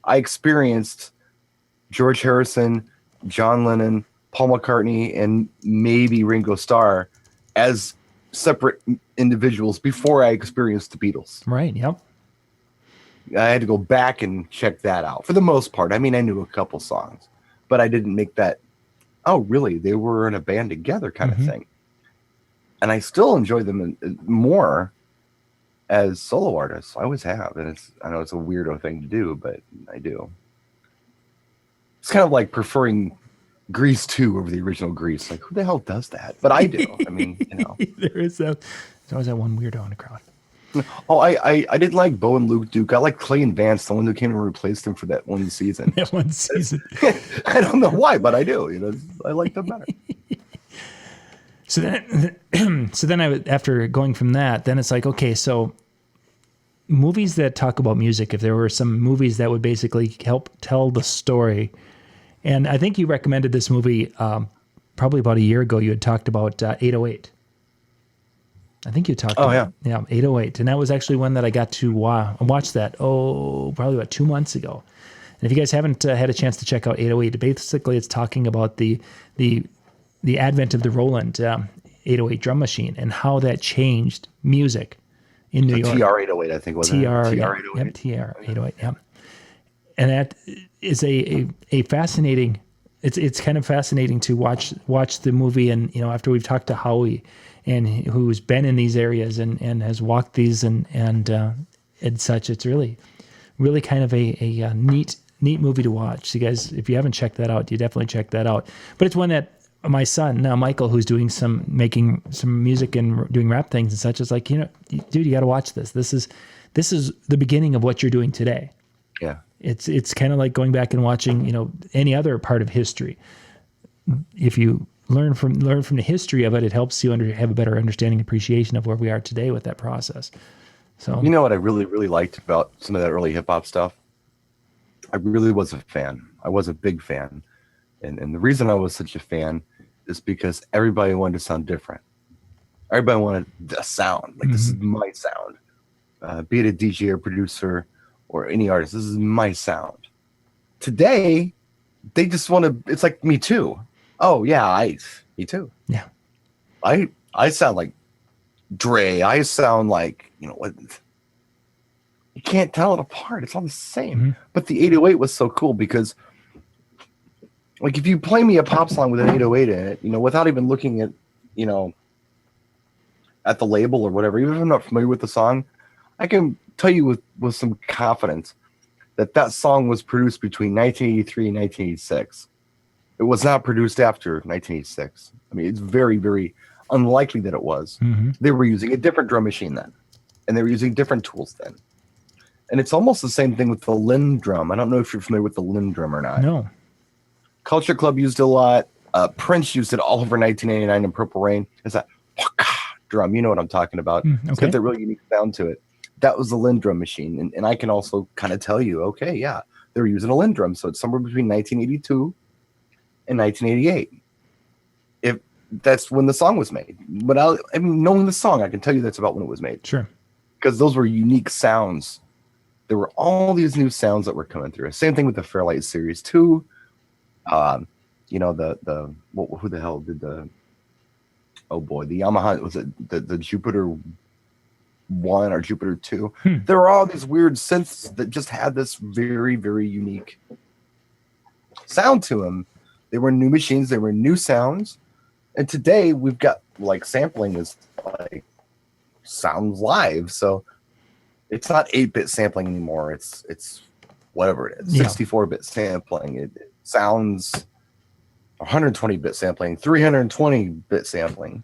I experienced George Harrison, John Lennon, Paul McCartney, and maybe Ringo Starr as separate individuals before I experienced the Beatles. Right. Yep. I had to go back and check that out for the most part. I mean, I knew a couple songs, but I didn't make that, oh, really? They were in a band together kind of thing. And I still enjoy them more as solo artists. I always have. And I know it's a weirdo thing to do, but I do. It's kind of like preferring Grease 2 over the original Grease. Like, who the hell does that? But I do. I mean, there's always that one weirdo in the crowd. Oh, I didn't like Bo and Luke Duke. I like Clay and Vance, the one who came and replaced him for that one season. That one season. I don't know why, but I do. I like them better. So then after going from that, then it's like, okay, so movies that talk about music, if there were some movies that would basically help tell the story. And I think you recommended this movie probably about a year ago. You had talked about 808. I think you talked about 808. And that was actually one that I got to watch that, probably about 2 months ago. And if you guys haven't had a chance to check out 808, basically it's talking about the advent of the Roland 808 drum machine and how that changed music in New York. TR-808, I think, was it? TR-808. Yep, TR-808, yep. And that is a fascinating, it's kind of fascinating to watch the movie. And, after we've talked to Howie, and who's been in these areas and has walked these and such, it's really, really kind of a neat movie to watch. So you guys, if you haven't checked that out, you definitely check that out. But it's one that my son, now Michael, who's making some music and doing rap things and such, is like, dude, you got to watch this. This is the beginning of what you're doing today. Yeah. It's kind of like going back and watching, any other part of history. If you learn from the history of it, it helps you have a better understanding and appreciation of where we are today with that process. So, what I really, really liked about some of that early hip hop stuff? I really was a fan. I was a big fan. And the reason I was such a fan is because everybody wanted to sound different. Everybody wanted a sound. Like, this is my sound. Be it a DJ or producer or any artist, this is my sound. Today, they just want to, it's like, me too. Oh, yeah, me too. Yeah. I sound like Dre. I sound like, what? You can't tell it apart. It's all the same. But the 808 was so cool because, like, if you play me a pop song with an 808 in it, without even looking at, at the label or whatever, even if I'm not familiar with the song, I can tell you with some confidence that song was produced between 1983 and 1986. It was not produced after 1986. I mean, it's very, very unlikely that it was. Mm-hmm. They were using a different drum machine then, and they were using different tools then. And it's almost the same thing with the Linn drum. I don't know if you're familiar with the Linn drum or not. No. Culture Club used it a lot. Prince used it all over 1989 in Purple Rain. It's that drum. You know what I'm talking about. Okay. It's got that really unique sound to it. That was the Linn drum machine. And I can also kind of tell you, okay, yeah, they were using a Linn drum. So it's somewhere between 1982 and 1988. If that's when the song was made. But I mean, knowing the song, I can tell you that's about when it was made. Sure. Because those were unique sounds. There were all these new sounds that were coming through. Same thing with the Fairlight Series 2. You know, who the hell did the Yamaha, was it the Jupiter 1 or Jupiter 2? There were all these weird synths that just had this very, very unique sound to them. They were new machines, they were new sounds. And today we've got like sampling is like sounds live. So it's not 8-bit sampling anymore. It's whatever it is, 64-bit sampling. It sounds 120-bit sampling, 320-bit sampling.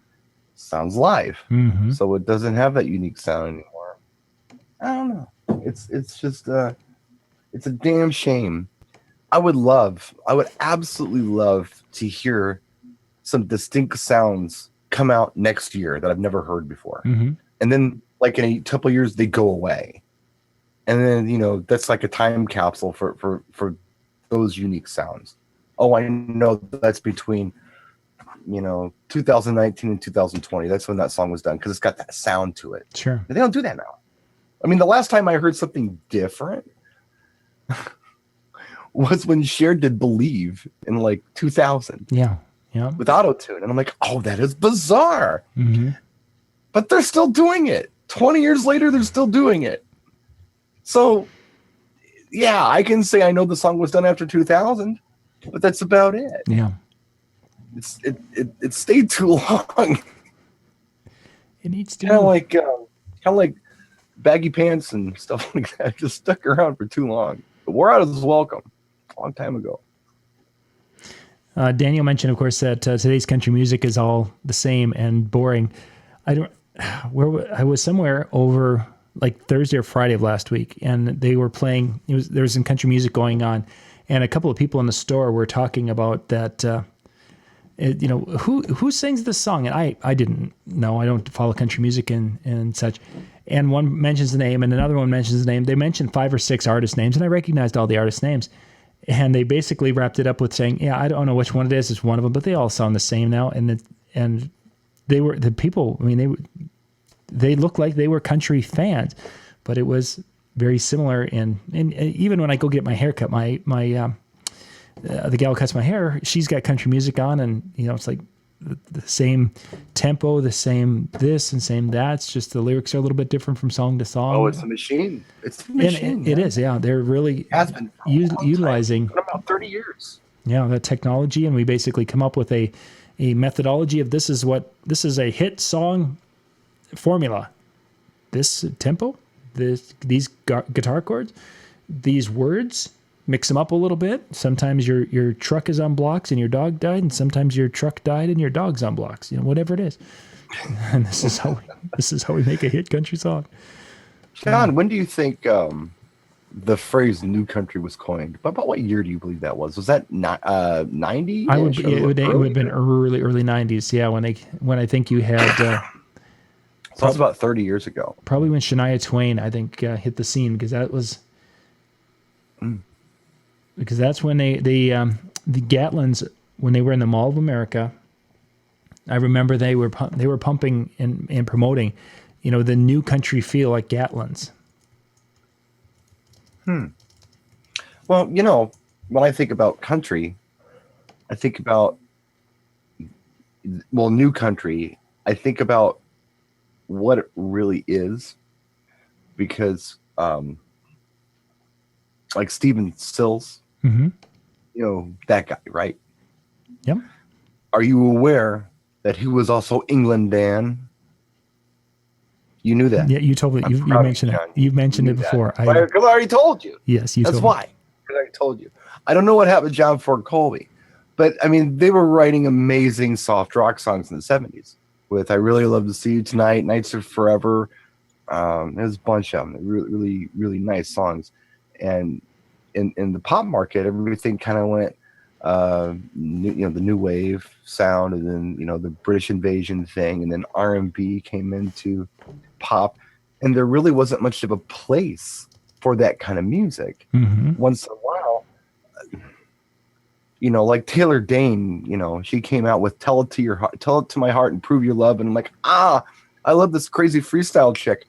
Sounds live. Mm-hmm. So it doesn't have that unique sound anymore. I don't know. It's just it's a damn shame. I would absolutely love to hear some distinct sounds come out next year that I've never heard before. Mm-hmm. And then like in a couple of years they go away. And then, you know, that's like a time capsule for those unique sounds. Oh, I know that's between, you know, 2019 and 2020. That's when that song was done because it's got that sound to it. Sure. But they don't do that now. I mean, the last time I heard something different was when Cher did Believe in like 2000. Yeah. Yeah. With auto-tune. And I'm like, oh, that is bizarre. Mm-hmm. But they're still doing it. 20 years later, they're still doing it. So, yeah, I can say I know the song was done after 2000. But that's about it. Yeah. It stayed too long. It needs to kind of like baggy pants and stuff like that. Just stuck around for too long. But wore out is welcome. A long time ago. Daniel mentioned, of course, that today's country music is all the same and boring. I was somewhere over like Thursday or Friday of last week, and they were playing. There was some country music going on. And a couple of people in the store were talking about that, you know, who sings this song? And I didn't know. I don't follow country music and such. And one mentions the name and another one mentions the name. They mentioned 5 or 6 artist names, and I recognized all the artist names. And they basically wrapped it up with saying, yeah, I don't know which one it is. It's one of them, but they all sound the same now. And they were the people, I mean, they looked like they were country fans, but it was very similar, and even when I go get my hair cut, the gal who cuts my hair, she's got country music on, and you know it's like the same tempo, the same this and same that. It's just the lyrics are a little bit different from song to song. Oh, it's a machine. It's a machine. It is, yeah. They're really utilizing about 30 years. Yeah, the technology, and we basically come up with a methodology of this is a hit song formula. This tempo. These guitar chords, these words, mix them up a little bit. Sometimes your truck is on blocks and your dog died, and sometimes your truck died and your dog's on blocks. You know, whatever it is. And this is how we make a hit country song. John, when do you think the phrase "new country" was coined? But about what year do you believe that was? Was that 90? It would have been early 90s. Yeah, when I think you had. So that's about 30 years ago. Probably when Shania Twain, I think, hit the scene, because that was because that's when the Gatlins, when they were in the Mall of America. I remember they were pumping and promoting, you know, the new country feel at Gatlins. Well, you know, when I think about country, I think about new country. I think about what it really is, because like Stephen Stills, you know, that guy, right? Yep. Are you aware that he was also England Dan? You knew that. Yeah, you told me. You mentioned it. You've mentioned it before. Because I already told you. Yes, you That's told why. Because I told you. I don't know what happened to John Ford Colby, But I mean, they were writing amazing soft rock songs in the 70s with "I Really Love to See You Tonight," "Nights Are Forever." There's a bunch of them. Really, really, really nice songs. And in the pop market, everything kind of went, the new wave sound, and then the British invasion thing, and then R&B came into pop, and there really wasn't much of a place for that kind of music. Once in a while, like Taylor Dane, she came out with "Tell It to Your Heart," "Tell It to My Heart," and "Prove Your Love," and I'm like, I love this crazy freestyle chick.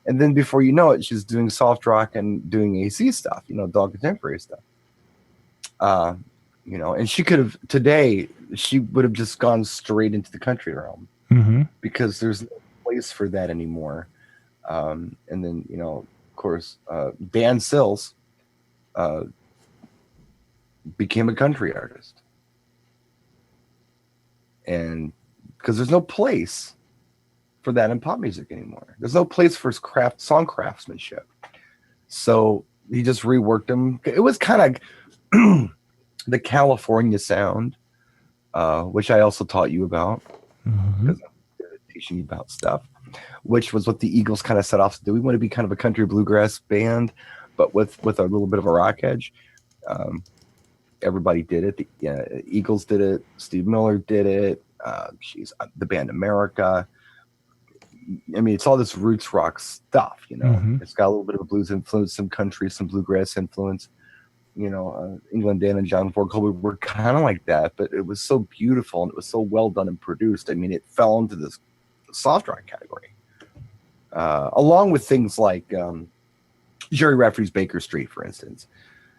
And then before you know it, she's doing soft rock and doing AC stuff, adult contemporary stuff. And she could have today, she would have just gone straight into the country realm because there's no place for that anymore. And then, of course, Dan Sills became a country artist. And because there's no place for that in pop music anymore. There's no place for song craftsmanship. So he just reworked them. It was kind of the California sound, which I also taught you about because I'm teaching you about stuff, which was what the Eagles kind of set off to do. We want to be kind of a country bluegrass band, but with a little bit of a rock edge. Everybody did it. The Eagles did it. Steve Miller did it. The band America. I mean, it's all this roots rock stuff, It's got a little bit of a blues influence, some country, some bluegrass influence. England Dan and John Ford Colby were kind of like that, but it was so beautiful and it was so well done and produced. I mean, it fell into this soft rock category, along with things like Jerry Rafferty's Baker Street, for instance,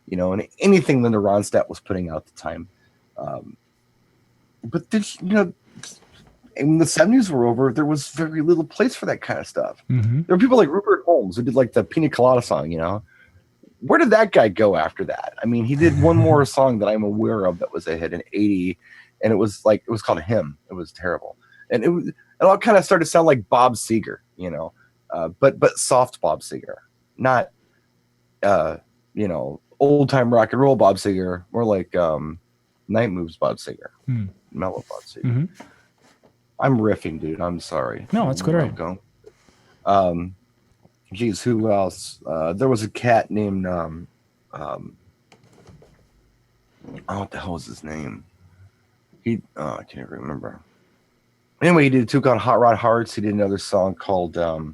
and anything Linda Ronstadt was putting out at the time. But then, when the 70s were over, there was very little place for that kind of stuff. There were people like Rupert Holmes who did like the Pina Colada song, Where did that guy go after that? I mean, he did one more song that I'm aware of that was a hit in 80, and it was called Him. It was terrible. And it all kind of started to sound like Bob Seger, but soft Bob Seger, not, old time rock and roll Bob Seger, more like Night Moves Bob Seger, mellow Bob Seger. I'm riffing, dude. I'm sorry. No, that's good. Right. Go. Geez, who else? There was a cat named what the hell was his name? I can't remember. Anyway, he did two called Hot Rod Hearts. He did another song called oh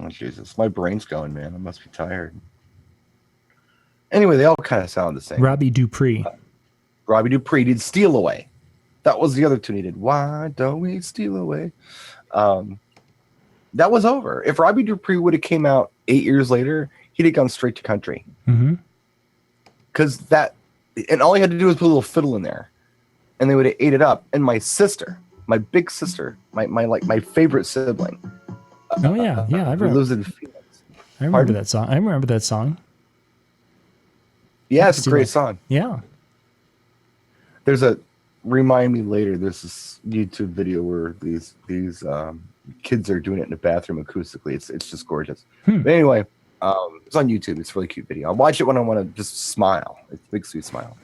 Jesus, my brain's going, man. I must be tired. Anyway, they all kind of sound the same. Robbie Dupree. Robbie Dupree did Steal Away. That was the other tune he did. Why don't we steal away? That was over. If Robbie Dupree would have came out 8 years later, he'd have gone straight to country. Because and all he had to do was put a little fiddle in there, and they would have ate it up. And my sister, my big sister, my favorite sibling. Oh yeah, I remember. Lives in Phoenix. I remember that song. I remember that song. Yeah, it's a great song. Yeah. Remind me later. There's this YouTube video where these kids are doing it in the bathroom acoustically. It's just gorgeous. But anyway, it's on YouTube. It's a really cute video. I watch it when I want to just smile. It makes me smile.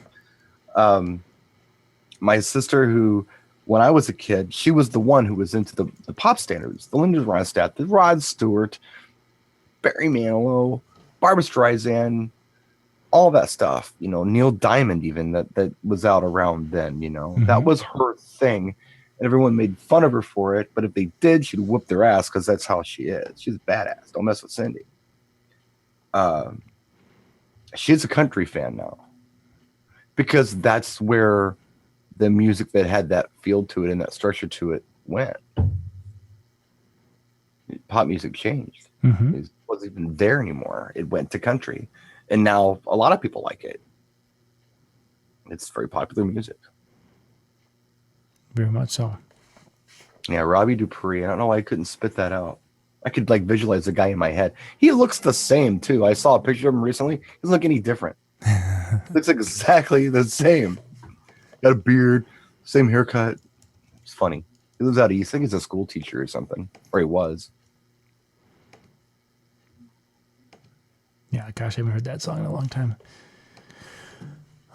My sister, who when I was a kid, she was the one who was into the pop standards, the Linda Ronstadt, the Rod Stewart, Barry Manilow, Barbra Streisand, all that stuff, Neil Diamond, even that was out around then, that was her thing, and everyone made fun of her for it. But if they did, she'd whoop their ass because that's how she is. She's a badass. Don't mess with Cindy. She's a country fan now because that's where the music that had that feel to it and that structure to it went. Pop music changed. It wasn't even there anymore. It went to country. And now a lot of people like it. It's very popular music. Very much so. Yeah, Robbie Dupree. I don't know why I couldn't spit that out. I could visualize the guy in my head. He looks the same too. I saw a picture of him recently. He doesn't look any different. Looks exactly the same. Got a beard, same haircut. It's funny. He lives out east. I think he's a school teacher or something. Or he was. Yeah, gosh, I haven't heard that song in a long time.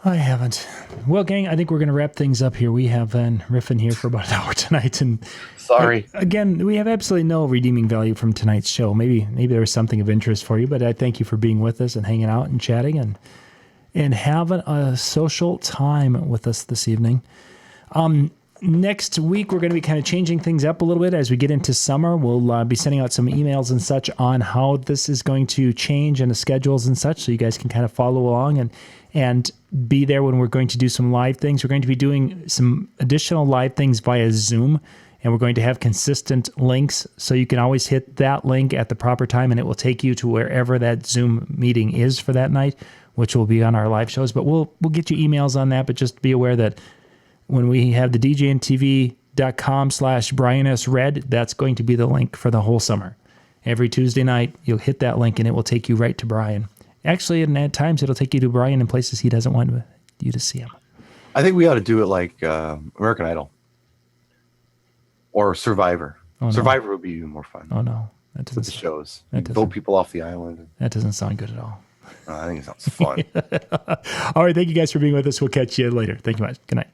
I haven't. Well, gang, I think we're going to wrap things up here. We have been riffing here for about an hour tonight, and Sorry. again, we have absolutely no redeeming value from tonight's show. Maybe there was something of interest for you, but I thank you for being with us and hanging out and chatting and having a social time with us this evening. Next week, we're going to be kind of changing things up a little bit as we get into summer. We'll be sending out some emails and such on how this is going to change and the schedules and such, so you guys can kind of follow along and be there when we're going to do some live things. We're going to be doing some additional live things via Zoom, and we're going to have consistent links, so you can always hit that link at the proper time, and it will take you to wherever that Zoom meeting is for that night, which will be on our live shows. But we'll get you emails on that, but just be aware that when we have the DJNTV.com/BrianSRed, that's going to be the link for the whole summer. Every Tuesday night, you'll hit that link and it will take you right to Brian. Actually, and at times, it'll take you to Brian in places he doesn't want you to see him. I think we ought to do it like American Idol or Survivor. Oh, no. Survivor would be even more fun. Oh, no. That With the doesn't, shows. that Vote people off the island. that doesn't sound good at all. I think it sounds fun. All right. Thank you guys for being with us. We'll catch you later. Thank you much. Good night.